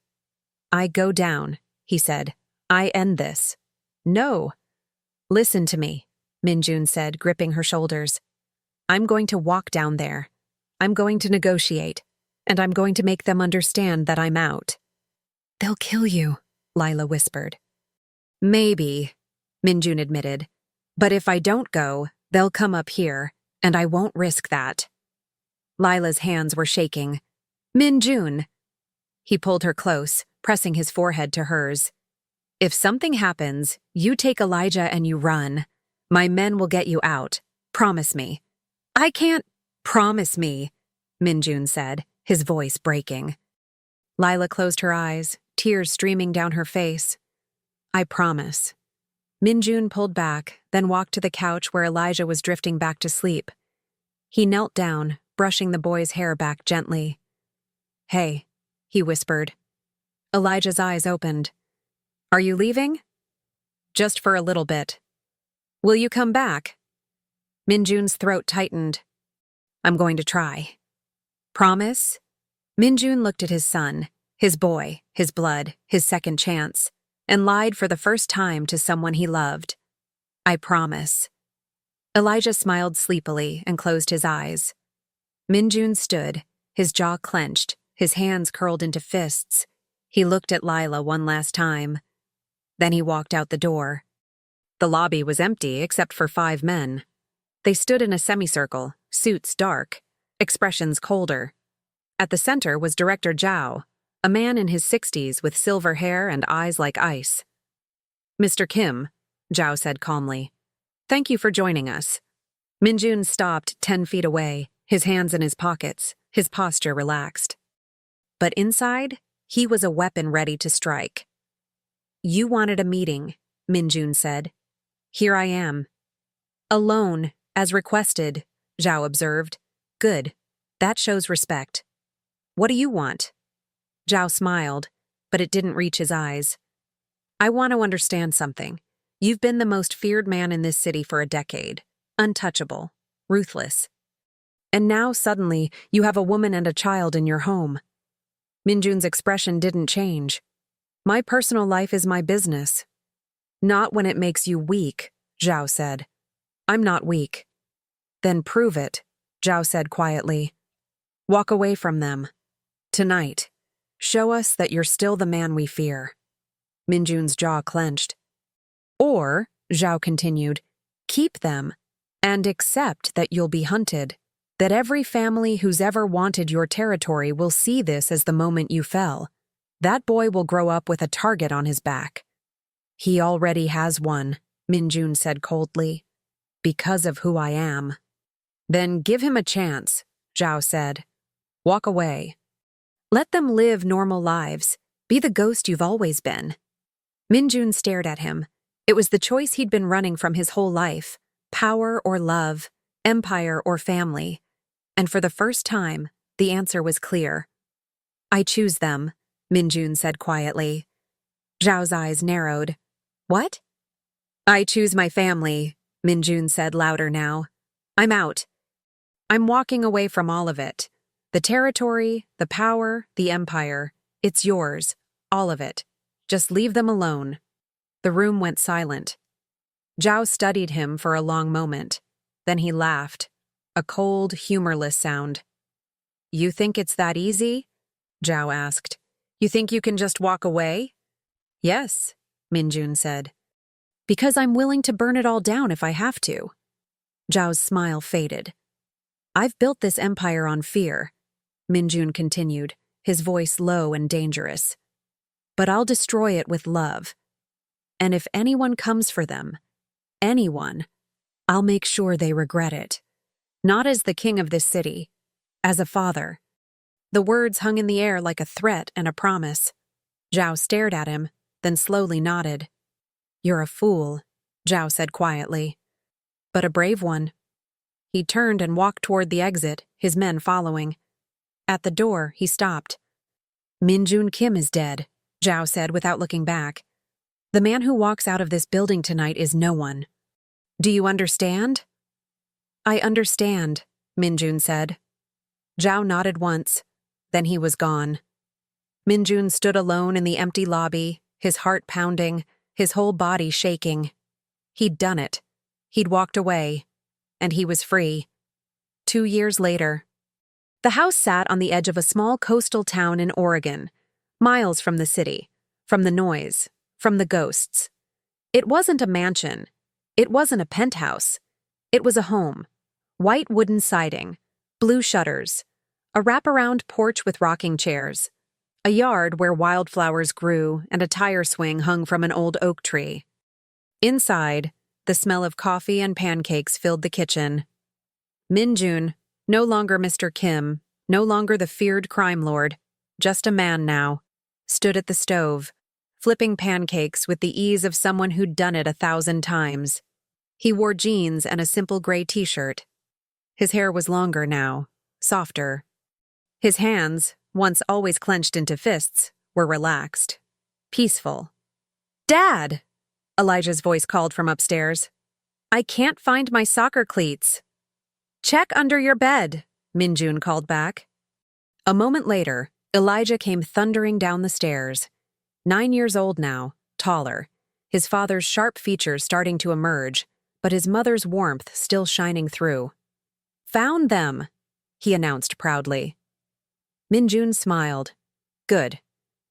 [SPEAKER 1] I go down, he said. I end this. No. Listen to me, Minjun said, gripping her shoulders. I'm going to walk down there. I'm going to negotiate, and I'm going to make them understand that I'm out. They'll kill you, Lila whispered. Maybe, Minjun admitted. But if I don't go, they'll come up here, and I won't risk that. Lila's hands were shaking. Minjun! He pulled her close, pressing his forehead to hers. If something happens, you take Elijah and you run. My men will get you out. Promise me. I can't. Promise me, Minjun said, his voice breaking. Lila closed her eyes, tears streaming down her face. I promise. Minjun pulled back, then walked to the couch where Elijah was drifting back to sleep. He knelt down, brushing the boy's hair back gently. Hey, he whispered. Elijah's eyes opened. Are you leaving? Just for a little bit. Will you come back? Minjun's throat tightened. I'm going to try. Promise? Minjun looked at his son, his boy, his blood, his second chance, and lied for the first time to someone he loved. I promise. Elijah smiled sleepily and closed his eyes. Minjun stood, his jaw clenched, his hands curled into fists. He looked at Lila one last time. Then he walked out the door. The lobby was empty except for 5 men. They stood in a semicircle, suits dark, expressions colder. At the center was Director Zhao, a man in his 60s with silver hair and eyes like ice. Mr. Kim, Zhao said calmly, thank you for joining us. Minjun stopped 10 feet away, his hands in his pockets, his posture relaxed. But inside, he was a weapon ready to strike. You wanted a meeting, Minjun said. Here I am. Alone, as requested, Zhao observed. Good. That shows respect. What do you want? Zhao smiled, but it didn't reach his eyes. I want to understand something. You've been the most feared man in this city for a decade. Untouchable. Ruthless. And now, suddenly, you have a woman and a child in your home. Minjun's expression didn't change. My personal life is my business. Not when it makes you weak, Zhao said. I'm not weak. Then prove it, Zhao said quietly. Walk away from them. Tonight. Show us that you're still the man we fear. Minjun's jaw clenched. Or, Zhao continued, keep them, and accept that you'll be hunted, that every family who's ever wanted your territory will see this as the moment you fell. That boy will grow up with a target on his back. He already has one, Minjun said coldly. Because of who I am. Then give him a chance, Zhao said. Walk away. Let them live normal lives. Be the ghost you've always been. Minjun stared at him. It was the choice he'd been running from his whole life. Power or love, empire or family. And for the first time, the answer was clear. I choose them, Minjun said quietly. Zhao's eyes narrowed. What? I choose my family, Minjun said louder now. I'm out. I'm walking away from all of it. The territory, the power, the empire. It's yours. All of it. Just leave them alone. The room went silent. Zhao studied him for a long moment. Then he laughed. A cold, humorless sound. You think it's that easy? Zhao asked. You think you can just walk away? Yes, Minjun said. Because I'm willing to burn it all down if I have to. Zhao's smile faded. I've built this empire on fear, Minjun continued, his voice low and dangerous. But I'll destroy it with love. And if anyone comes for them, anyone, I'll make sure they regret it. Not as the king of this city, as a father. The words hung in the air like a threat and a promise. Zhao stared at him, then slowly nodded. You're a fool, Zhao said quietly. But a brave one. He turned and walked toward the exit, his men following. At the door, he stopped. Minjun Kim is dead, Zhao said without looking back. The man who walks out of this building tonight is no one. Do you understand? I understand, Minjun said. Zhao nodded once, then he was gone. Minjun stood alone in the empty lobby, his heart pounding, his whole body shaking. He'd done it. He'd walked away. And he was free. 2 years later. The house sat on the edge of a small coastal town in Oregon, miles from the city, from the noise, from the ghosts. It wasn't a mansion. It wasn't a penthouse. It was a home. White wooden siding, blue shutters, a wraparound porch with rocking chairs, a yard where wildflowers grew and a tire swing hung from an old oak tree. Inside, the smell of coffee and pancakes filled the kitchen. Minjun, no longer Mr. Kim, no longer the feared crime lord, just a man now, stood at the stove, flipping pancakes with the ease of someone who'd done it 1,000 times. He wore jeans and a simple gray t-shirt. His hair was longer now, softer. His hands, once always clenched into fists, were relaxed, peaceful. Dad! Elijah's voice called from upstairs. I can't find my soccer cleats. Check under your bed, Minjun called back. A moment later, Elijah came thundering down the stairs. 9 years old now, taller, his father's sharp features starting to emerge, but his mother's warmth still shining through. Found them, he announced proudly. Minjun smiled. Good.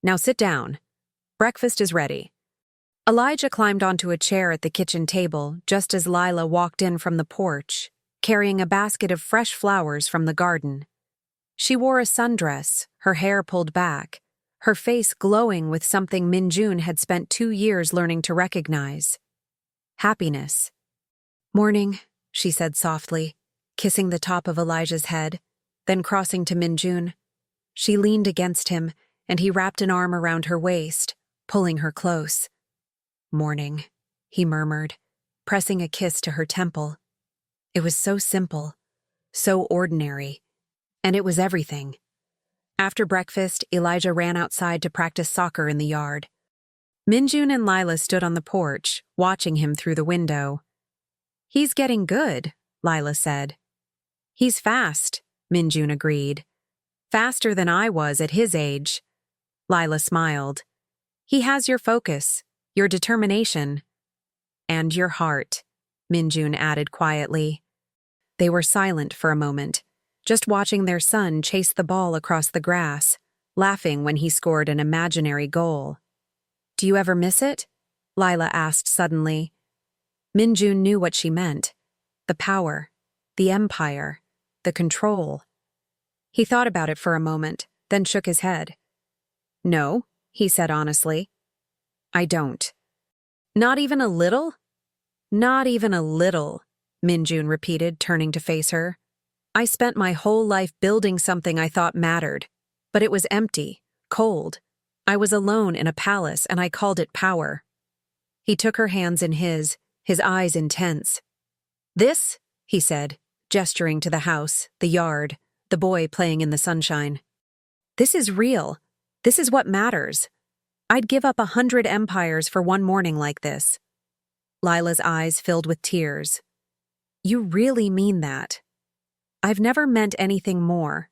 [SPEAKER 1] Now sit down. Breakfast is ready. Elijah climbed onto a chair at the kitchen table just as Lila walked in from the porch, carrying a basket of fresh flowers from the garden. She wore a sundress, her hair pulled back, her face glowing with something Minjun had spent 2 years learning to recognize. Happiness. Morning, she said softly, kissing the top of Elijah's head, then crossing to Minjun. She leaned against him, and he wrapped an arm around her waist, pulling her close. Morning, he murmured, pressing a kiss to her temple. It was so simple, so ordinary, and it was everything. After breakfast, Elijah ran outside to practice soccer in the yard. Minjun and Lila stood on the porch, watching him through the window. He's getting good, Lila said. He's fast, Minjun agreed. Faster than I was at his age. Lila smiled. He has your focus, your determination. And your heart, Minjun added quietly. They were silent for a moment, just watching their son chase the ball across the grass, laughing when he scored an imaginary goal. Do you ever miss it? Lila asked suddenly. Minjun knew what she meant. The power, the empire, the control. He thought about it for a moment, then shook his head. No, he said honestly. I don't. Not even a little? Not even a little, Minjun repeated, turning to face her. I spent my whole life building something I thought mattered, but it was empty, cold. I was alone in a palace and I called it power. He took her hands in his eyes intense. This, he said, gesturing to the house, the yard, the boy playing in the sunshine. This is real. This is what matters. I'd give up 100 empires for one morning like this. Lila's eyes filled with tears. You really mean that? I've never meant anything more.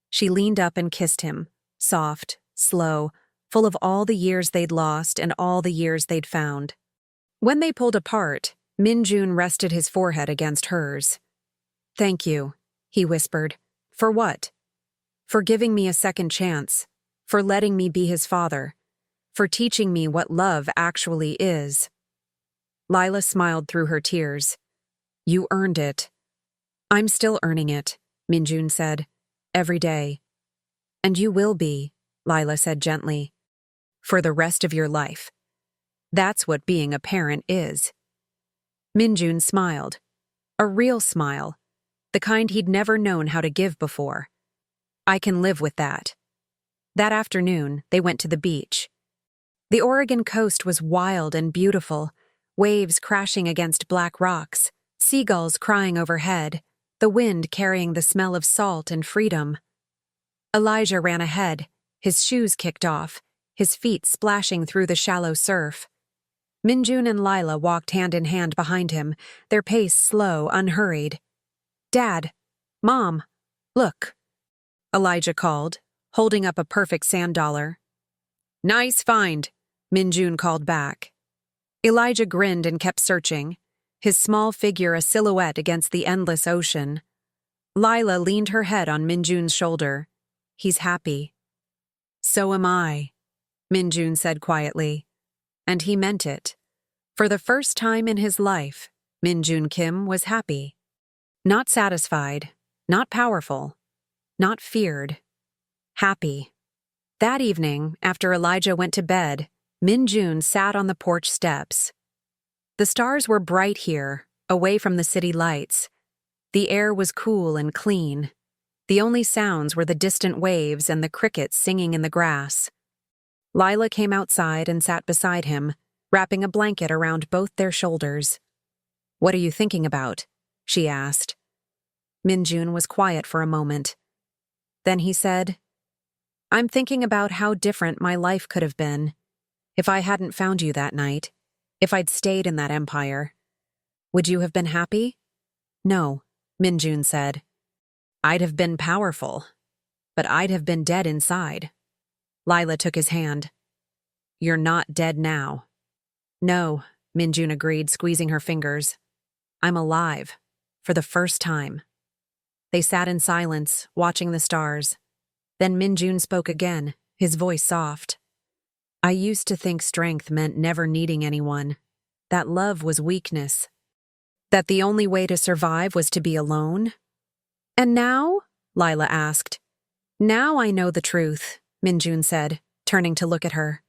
[SPEAKER 1] She leaned up and kissed him, soft, slow, full of all the years they'd lost and all the years they'd found. When they pulled apart, Minjun rested his forehead against hers. Thank you, he whispered. For what? For giving me a second chance, for letting me be his father, for teaching me what love actually is. Lila smiled through her tears. You earned it. I'm still earning it, Minjun said, every day. And you will be, Lila said gently, for the rest of your life. That's what being a parent is. Minjun smiled. A real smile, the kind he'd never known how to give before. I can live with that. That afternoon, they went to the beach. The Oregon coast was wild and beautiful, waves crashing against black rocks, seagulls crying overhead, the wind carrying the smell of salt and freedom. Elijah ran ahead, his shoes kicked off, his feet splashing through the shallow surf. Minjun and Lila walked hand in hand behind him, their pace slow, unhurried. Dad, Mom, look, Elijah called, holding up a perfect sand dollar. Nice find, Minjun called back. Elijah grinned and kept searching, his small figure a silhouette against the endless ocean. Lila leaned her head on Minjun's shoulder. He's happy. So am I, Minjun said quietly. And he meant it. For the first time in his life, Minjun Kim was happy. Not satisfied, not powerful, not feared. Happy. That evening, after Elijah went to bed, Minjun sat on the porch steps. The stars were bright here, away from the city lights. The air was cool and clean. The only sounds were the distant waves and the crickets singing in the grass. Lila came outside and sat beside him, wrapping a blanket around both their shoulders. What are you thinking about? She asked. Minjun was quiet for a moment. Then he said, I'm thinking about how different my life could have been if I hadn't found you that night, if I'd stayed in that empire. Would you have been happy? No, Minjun said. I'd have been powerful, but I'd have been dead inside. Lila took his hand. You're not dead now. No, Minjun agreed, squeezing her fingers. I'm alive, for the first time. They sat in silence, watching the stars. Then Minjun spoke again, his voice soft. I used to think strength meant never needing anyone, that love was weakness, that the only way to survive was to be alone. And now? Lila asked. Now I know the truth, Minjun said, turning to look at her.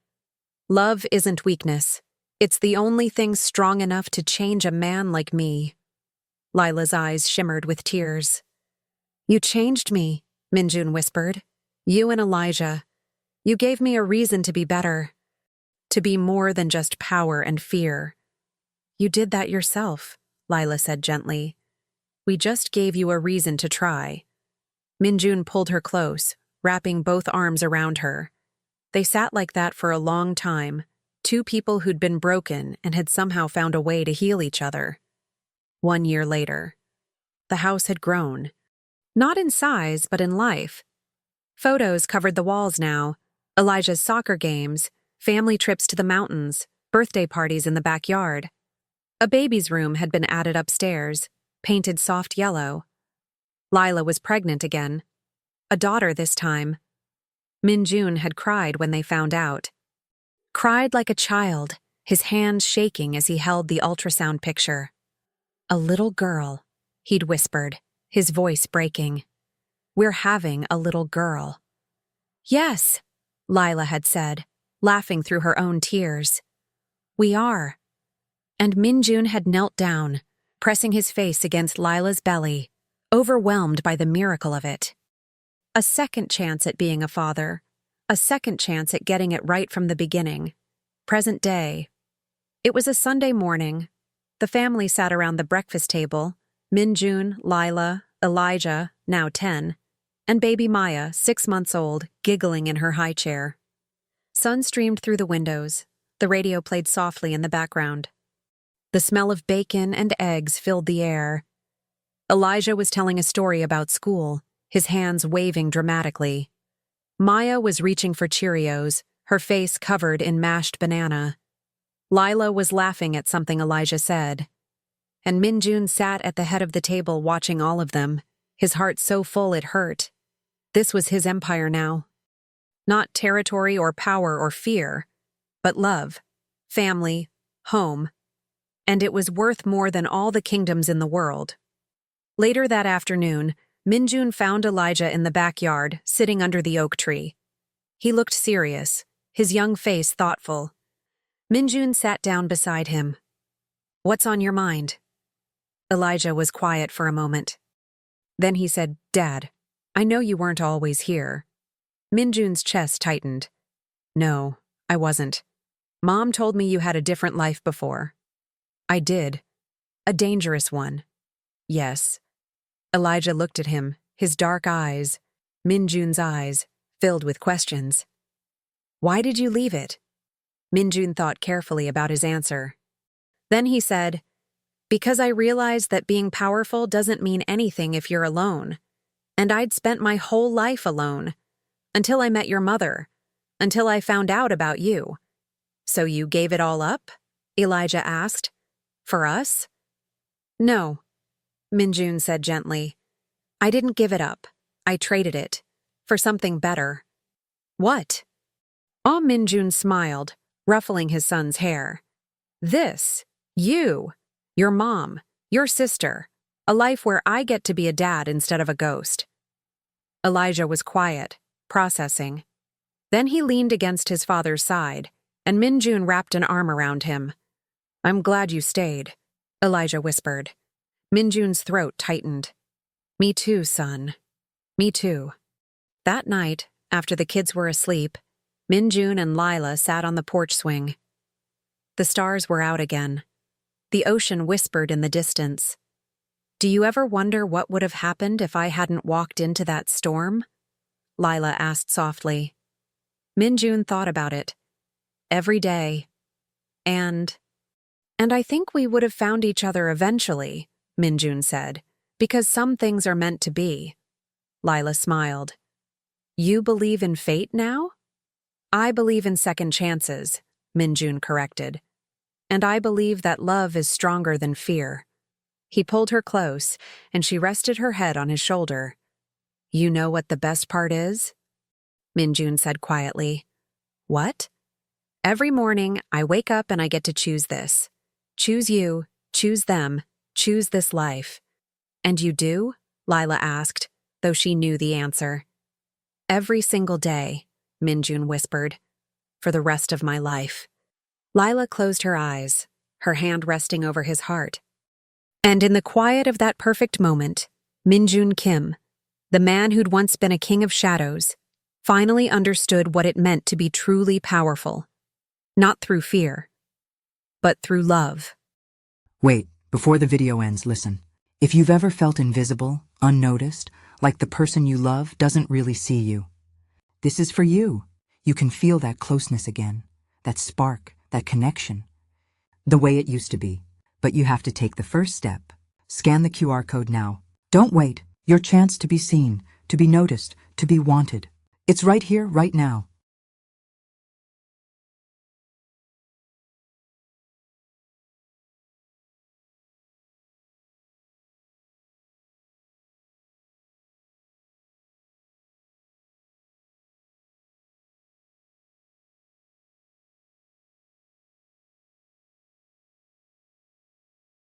[SPEAKER 1] Love isn't weakness. It's the only thing strong enough to change a man like me. Lila's eyes shimmered with tears. You changed me, Minjun whispered. You and Elijah. You gave me a reason to be better. To be more than just power and fear. You did that yourself, Lila said gently. We just gave you a reason to try. Minjun pulled her close, wrapping both arms around her. They sat like that for a long time, two people who'd been broken and had somehow found a way to heal each other. 1 year later. The house had grown. Not in size, but in life. Photos covered the walls now. Elijah's soccer games, family trips to the mountains, birthday parties in the backyard. A baby's room had been added upstairs, painted soft yellow. Lila was pregnant again. A daughter this time. Minjun had cried when they found out. Cried like a child, his hands shaking as he held the ultrasound picture. A little girl, he'd whispered, his voice breaking. We're having a little girl. Yes, Lila had said, laughing through her own tears. We are. And Minjun had knelt down, pressing his face against Lila's belly, overwhelmed by the miracle of it. A second chance at being a father, a second chance at getting it right from the beginning. Present day. It was a Sunday morning. The family sat around the breakfast table, Minjun, Lila, Elijah, now 10, and baby Maya, 6 months old, giggling in her high chair. Sun streamed through the windows. The radio played softly in the background. The smell of bacon and eggs filled the air. Elijah was telling a story about school, his hands waving dramatically. Maya was reaching for Cheerios, her face covered in mashed banana. Lila was laughing at something Elijah said. And Minjun sat at the head of the table watching all of them, his heart so full it hurt. This was his empire now. Not territory or power or fear, but love, family, home. And it was worth more than all the kingdoms in the world. Later that afternoon, Minjun found Elijah in the backyard, sitting under the oak tree. He looked serious, his young face thoughtful. Minjun sat down beside him. What's on your mind? Elijah was quiet for a moment. Then he said, Dad, I know you weren't always here. Minjun's chest tightened. No, I wasn't. Mom told me you had a different life before. I did. A dangerous one. Yes. Elijah looked at him, his dark eyes, Minjun's eyes, filled with questions. Why did you leave it? Minjun thought carefully about his answer. Then he said, Because I realized that being powerful doesn't mean anything if you're alone. And I'd spent my whole life alone. Until I met your mother. Until I found out about you. So you gave it all up? Elijah asked. For us? No, Minjun said gently. I didn't give it up. I traded it. For something better. What? Minjun smiled, ruffling his son's hair. This, you, your mom, your sister, a life where I get to be a dad instead of a ghost. Elijah was quiet, processing. Then he leaned against his father's side, and Minjun wrapped an arm around him. I'm glad you stayed, Elijah whispered. Minjun's throat tightened. Me too, son. Me too. That night, after the kids were asleep, Minjun and Lila sat on the porch swing. The stars were out again. The ocean whispered in the distance. Do you ever wonder what would have happened if I hadn't walked into that storm? Lila asked softly. Minjun thought about it. Every day. And And I think we would have found each other eventually, Minjun said, because some things are meant to be. Lila smiled. You believe in fate now? I believe in second chances, Minjun corrected. And I believe that love is stronger than fear. He pulled her close, and she rested her head on his shoulder. You know what the best part is? Minjun said quietly. What? Every morning, I wake up and I get to choose this. Choose you, choose them, choose this life. And you do? Lila asked, though she knew the answer. Every single day, Minjun whispered, for the rest of my life. Lila closed her eyes, her hand resting over his heart. And in the quiet of that perfect moment, Minjun Kim, the man who'd once been a king of shadows, finally understood what it meant to be truly powerful. Not through fear, but through love.
[SPEAKER 2] Wait, before the video ends, listen. If you've ever felt invisible, unnoticed, like the person you love doesn't really see you, this is for you. You can feel that closeness again, that spark, that connection, the way it used to be. But you have to take the first step. Scan the QR code now. Don't wait. Your chance to be seen, to be noticed, to be wanted. It's right here, right now.